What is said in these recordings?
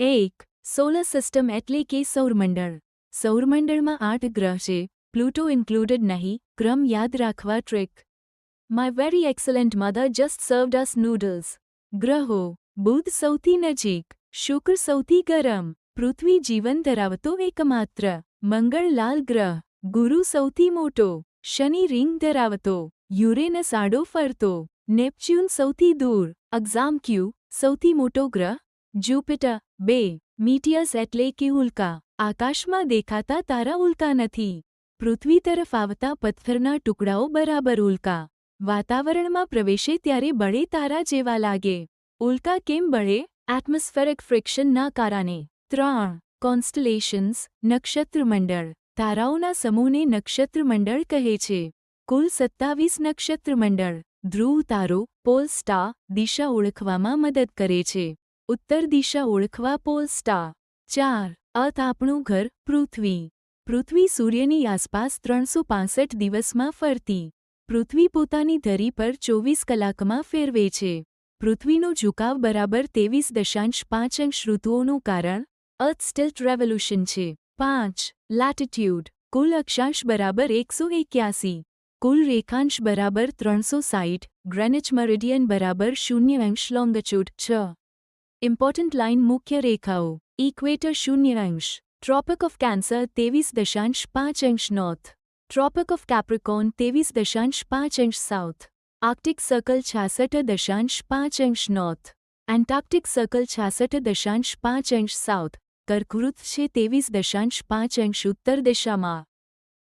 એક solar system એટલે કે સૌરમંડળ. સૌરમંડળમાં 8 ગ્રહ છે, પ્લુટો ઇન્ક્લુડેડ નહીં. ક્રમ યાદ રાખવા trick. My very excellent mother just સર્વડ us noodles. ગ્રહો: બુધ સૌથી નજીક, શુક્ર સૌથી ગરમ, પૃથ્વી જીવન ધરાવતો એકમાત્ર, મંગળ લાલ ગ્રહ, ગુરુ સૌથી મોટો, શનિ રિંગ ધરાવતો, યુરેનસ આડો ફરતો, નેપચ્યુન સૌથી દૂર, એક્ઝામક્યુ સૌથી મોટો ગ્રહ, જ્યુપિટર. 2 મીટિયર્સ એટલે કે ઉલ્કા. આકાશમાં દેખાતા તારા ઉલ્કા નથી. પૃથ્વી તરફ આવતા પથ્થરના ટુકડાઓ બરાબર ઉલ્કા. વાતાવરણમાં પ્રવેશે ત્યારે બળે તારા જેવા લાગે. ઉલ્કા કેમ બળે? એટમોસ્ફેરિક ફ્રિક્શનના કારણે. 3 કોન્સ્ટલેશન્સ નક્ષત્રમંડળ. તારાઓના સમૂહને નક્ષત્રમંડળ કહે છે. કુલ 27 નક્ષત્રમંડળ. ધ્રુવ તારો પોલ સ્ટાર દિશા ઓળખવામાં મદદ કરે છે. ઉત્તર દિશા ઓળખવા પોલ સ્ટાર. 4 અર્થ આપણું ઘર પૃથ્વી. પૃથ્વી સૂર્યની આસપાસ 365 દિવસમાં ફરતી. પૃથ્વી પોતાની ધરી પર 24 કલાકમાં ફેરવે છે. પૃથ્વીનો ઝુકાવ બરાબર 23.5 અંશ ઋતુઓનું કારણ અર્થ સ્ટિલ્ટ રેવોલ્યુશન છે. 5 લેટિટ્યૂડ. કુલ અક્ષાંશ બરાબર 181. કુલ રેખાંશ બરાબર 360. ગ્રેનિચ મેરિડિયન બરાબર 0 અંશ લોંગિટ્યૂડ. 6 ઇમ્પોર્ટન્ટ લાઇન મુખ્ય રેખાઓ. ઇક્વેટર 0 અંશ. ટ્રોપિક ઓફ કેન્સર 23.5 અંશ નોર્થ. ટ્રોપિક ઓફ કેપ્રિકોર્ન 23.5 અંશ સાઉથ. આર્કટિક સર્કલ 66.5 અંશ નોર્થ. એન્ટાર્કટિક સર્કલ 66.5 અંશ સાઉથ. કર્કવૃત છે 23.5 અંશ ઉત્તર દિશામાં.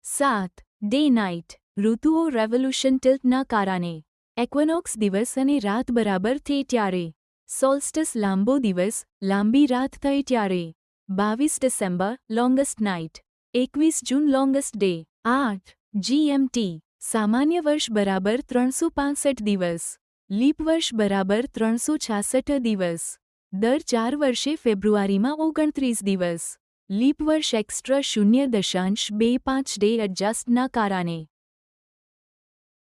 7 ડે નાઇટ. ઋતુઓ રેવોલ્યુશન ટિલ્ટના કારણે. એક્વિનોક્સ દિવસ અને રાત બરાબર થઈ ત્યારે. સોલ્સ્ટિસ લાંબો દિવસ લાંબી રાત થઈ ત્યારે. 22 ડિસેમ્બર લોંગેસ્ટ નાઇટ. 21 જૂન લોંગેસ્ટ ડે. 8 GMT. સામાન્ય વર્ષ બરાબર 365 દિવસ. લીપ વર્ષ બરાબર 366 દિવસ. દર 4 વર્ષે ફેબ્રુઆરીમાં 29 દિવસ. લીપ વર્ષ એક્સ્ટ્રા 0.25 ડે એડજસ્ટના કારણે.